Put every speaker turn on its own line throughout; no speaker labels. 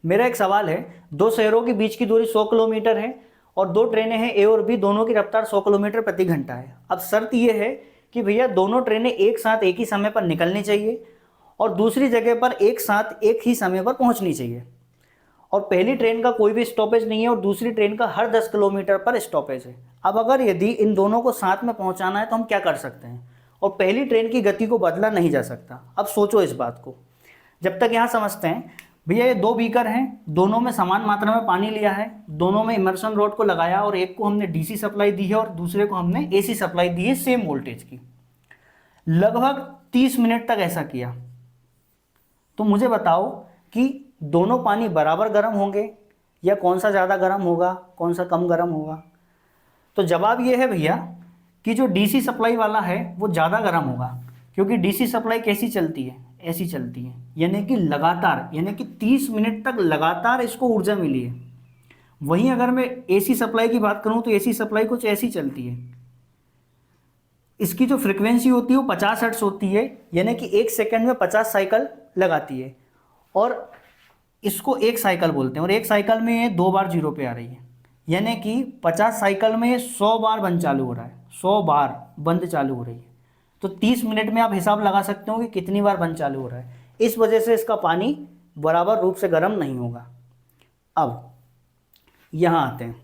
मेरा एक सवाल है, दो शहरों के बीच की दूरी 100 किलोमीटर है और दो ट्रेनें हैं ए और बी, दोनों की रफ्तार 100 किलोमीटर प्रति घंटा है। अब शर्त यह है कि भैया दोनों ट्रेनें एक साथ एक ही समय पर निकलनी चाहिए और दूसरी जगह पर एक साथ एक ही समय पर पहुंचनी चाहिए। और पहली ट्रेन का कोई भी स्टॉपेज नहीं है और दूसरी ट्रेन का हर 10 किलोमीटर पर स्टॉपेज है। अब अगर यदि इन दोनों को साथ में पहुंचाना है तो हम क्या कर सकते हैं, और पहली ट्रेन की गति को बदला नहीं जा सकता। अब सोचो इस बात को, जब तक यहाँ समझते हैं। भैया ये दो बीकर हैं, दोनों में समान मात्रा में पानी लिया है, दोनों में इमर्शन रॉड को लगाया और एक को हमने डीसी सप्लाई दी है और दूसरे को हमने एसी सप्लाई दी है सेम वोल्टेज की। लगभग 30 मिनट तक ऐसा किया। तो मुझे बताओ कि दोनों पानी बराबर गर्म होंगे या कौन सा ज़्यादा गर्म होगा, कौन सा कम गर्म होगा। तो जवाब ये है भैया कि जो डीसी सप्लाई वाला है वो ज़्यादा गर्म होगा, क्योंकि डीसी सप्लाई कैसी चलती है, ऐसी चलती है, यानी कि लगातार, यानी कि 30 मिनट तक लगातार इसको ऊर्जा मिली है। वहीं अगर मैं एसी सप्लाई की बात करूं तो एसी सप्लाई कुछ ऐसी चलती है। इसकी जो फ्रिक्वेंसी होती है वो 50 हर्ट्ज होती है, यानी कि एक सेकंड में 50 साइकिल लगाती है और इसको एक साइकिल बोलते हैं। और एक साइकिल में ये 2 बार जीरो पे आ रही है, यानी कि 50 साइकिल में ये 100 बार बंद चालू हो रहा है, 100 बार बंद चालू हो रही है। तो 30 मिनट में आप हिसाब लगा सकते हो कि कितनी बार बंद चालू हो रहा है। इस वजह से इसका पानी बराबर रूप से गर्म नहीं होगा। अब यहाँ आते हैं,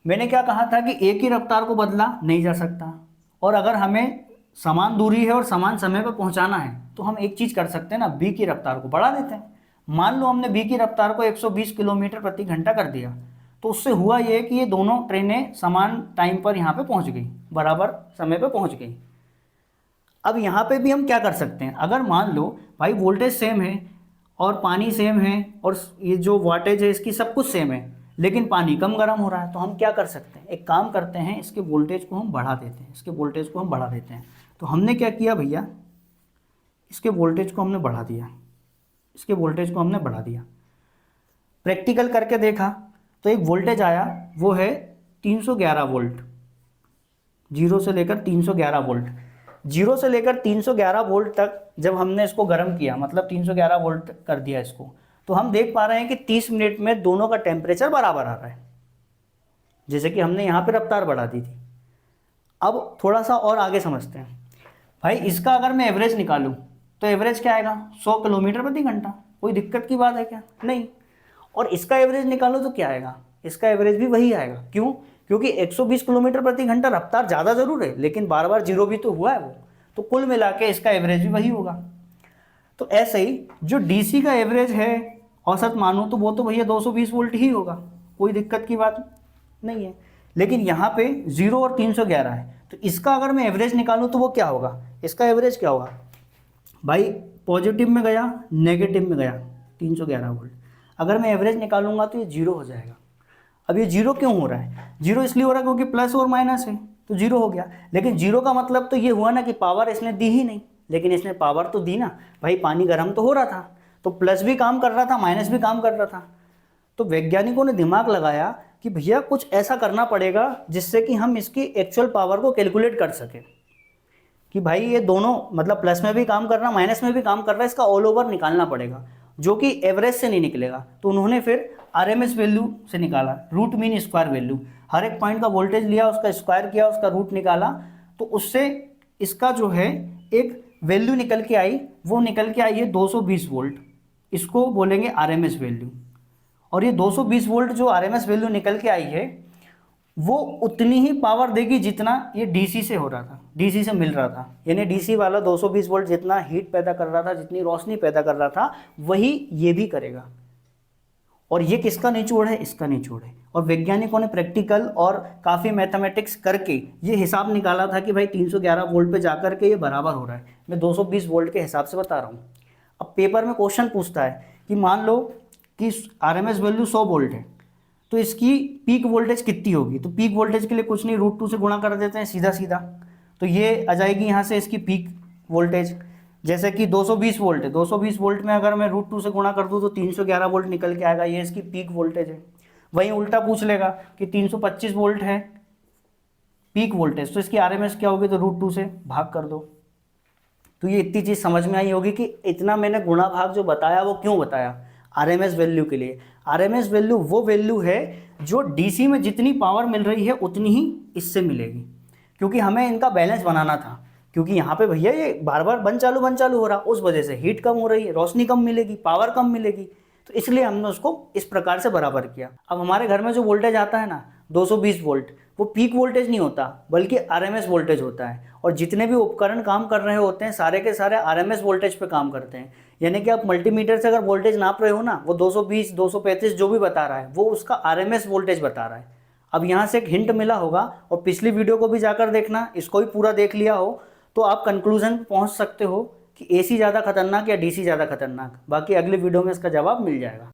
मैंने क्या कहा था कि एक ही रफ्तार को बदला नहीं जा सकता, और अगर हमें समान दूरी है और समान समय पर पहुंचाना है तो हम एक चीज़ कर सकते हैं ना, बी की रफ्तार को बढ़ा देते हैं। मान लो हमने बी की रफ्तार को 120 किलोमीटर प्रति घंटा कर दिया, तो उससे हुआ ये कि ये दोनों ट्रेनें समान टाइम पर यहाँ पे पहुँच गई, बराबर समय पर पहुँच गई। अब यहाँ पे भी हम क्या कर सकते हैं, अगर मान लो भाई वोल्टेज सेम है और पानी सेम है और ये जो वाटेज है इसकी सब कुछ सेम है, लेकिन पानी कम गर्म हो रहा है, तो हम क्या कर सकते हैं, एक काम करते हैं, इसके वोल्टेज को हम बढ़ा देते हैं, इसके वोल्टेज को हम बढ़ा देते हैं। तो हमने क्या किया भैया, इसके वोल्टेज को हमने बढ़ा दिया, इसके वोल्टेज को हमने बढ़ा दिया। प्रैक्टिकल करके देखा तो एक वोल्टेज आया, वो है 311 वोल्ट, 0 से लेकर 311 वोल्ट। 0 से लेकर 311 वोल्ट तक जब हमने इसको गर्म किया, मतलब 311 वोल्ट कर दिया इसको, तो हम देख पा रहे हैं कि 30 मिनट में दोनों का टेम्परेचर बराबर आ रहा है, जैसे कि हमने यहाँ पे रफ्तार बढ़ा दी थी। अब थोड़ा सा और आगे समझते हैं। भाई इसका अगर मैं एवरेज निकालूं तो एवरेज क्या आएगा, 100 किलोमीटर प्रति घंटा। कोई दिक्कत की बात है क्या, नहीं। और इसका एवरेज निकालो तो क्या आएगा, इसका एवरेज भी वही आएगा। क्यों, क्योंकि 120 किलोमीटर प्रति घंटा रफ्तार ज़्यादा जरूर है, लेकिन बार बार जीरो भी तो हुआ है वो, तो कुल मिला के इसका एवरेज भी वही होगा। तो ऐसे ही जो डीसी का एवरेज है, औसत मानूं तो वो तो भैया 220 वोल्ट ही होगा, कोई दिक्कत की बात नहीं है। लेकिन यहाँ पे 0 और 311 है, तो इसका अगर मैं एवरेज निकालूं तो वो क्या होगा, इसका एवरेज क्या होगा भाई, पॉजिटिव में गया नेगेटिव में गया 311 वोल्ट। अगर मैं एवरेज निकालूंगा तो ये 0 हो जाएगा। अब ये 0 क्यों हो रहा है, 0 इसलिए हो रहा है क्योंकि प्लस और माइनस है, तो 0 हो गया। लेकिन 0 का मतलब तो ये हुआ ना कि पावर इसने दी ही नहीं, लेकिन इसने पावर तो दी ना भाई, पानी गर्म तो हो रहा था, तो प्लस भी काम कर रहा था, माइनस भी काम कर रहा था। तो वैज्ञानिकों ने दिमाग लगाया कि भैया कुछ ऐसा करना पड़ेगा जिससे कि हम इसकी एक्चुअल पावर को कैलकुलेट कर सकें, कि भाई ये दोनों मतलब प्लस में भी काम कर रहा, माइनस में भी काम कर रहा है, इसका ऑल ओवर निकालना पड़ेगा, जो कि एवरेज से नहीं निकलेगा। तो उन्होंने फिर आरएमएस वैल्यू से निकाला, रूट मीन स्क्वायर वैल्यू। हर एक पॉइंट का वोल्टेज लिया, उसका स्क्वायर किया, उसका रूट निकाला, तो उससे इसका जो है एक वैल्यू निकल के आई, वो निकल के आई है 220 वोल्ट। इसको बोलेंगे आरएमएस वैल्यू। और ये 220 वोल्ट जो आरएमएस वैल्यू निकल के आई है, वो उतनी ही पावर देगी जितना ये डीसी से हो रहा था, डीसी से मिल रहा था। यानी डीसी वाला 220 वोल्ट जितना हीट पैदा कर रहा था, जितनी रोशनी पैदा कर रहा था, वही ये भी करेगा। और ये किसका निचोड़ है, इसका निचोड़ है। और वैज्ञानिकों ने प्रैक्टिकल और काफ़ी मैथमेटिक्स करके ये हिसाब निकाला था कि भाई 311 वोल्ट पे जाकर के ये बराबर हो रहा है। मैं 220 वोल्ट के हिसाब से बता रहा हूँ। अब पेपर में क्वेश्चन पूछता है कि मान लो कि आरएमएस वैल्यू 100 वोल्ट है, तो इसकी पीक वोल्टेज कितनी होगी। तो पीक वोल्टेज के लिए कुछ नहीं, रूट 2 से गुणा कर देते हैं सीधा सीधा, तो ये आ जाएगी यहाँ से इसकी पीक वोल्टेज। जैसे कि 220 वोल्ट है, 220 वोल्ट में अगर मैं रूट 2 से गुणा कर दूँ तो 311 वोल्ट निकल के आएगा, ये इसकी पीक वोल्टेज है। वहीं उल्टा पूछ लेगा कि 325 वोल्ट है पीक वोल्टेज, तो इसकी आरएमएस क्या होगी, तो रूट 2 से भाग कर दो। तो ये इतनी चीज़ समझ में आई होगी कि इतना मैंने गुणा भाग जो बताया वो क्यों बताया। आरएमएस वैल्यू के लिए। आरएमएस वैल्यू वो वैल्यू है जो डीसी में जितनी पावर मिल रही है उतनी ही इससे मिलेगी, क्योंकि हमें इनका बैलेंस बनाना था। क्योंकि यहाँ पे भैया ये बार बार बंद चालू हो रहा, उस वजह से हीट कम हो रही है, रोशनी कम मिलेगी, पावर कम मिलेगी, तो इसलिए हमने उसको इस प्रकार से बराबर किया। अब हमारे घर में जो वोल्टेज आता है ना 220 वोल्ट, वो पीक वोल्टेज नहीं होता बल्कि आरएमएस वोल्टेज होता है। और जितने भी उपकरण काम कर रहे होते हैं सारे के सारे आरएमएस वोल्टेज पे काम करते हैं। यानी कि आप मल्टीमीटर से अगर वोल्टेज नाप रहे हो ना, वो 220 235 जो भी बता रहा है वो उसका आरएमएस वोल्टेज बता रहा है। अब यहाँ से एक हिंट मिला होगा, और पिछली वीडियो को भी जाकर देखना, इसको भी पूरा देख लिया हो तो आप कंक्लूजन पे पहुँच सकते हो कि एसी ज़्यादा खतरनाक या डीसी ज़्यादा खतरनाक। बाकी अगले वीडियो में इसका जवाब मिल जाएगा।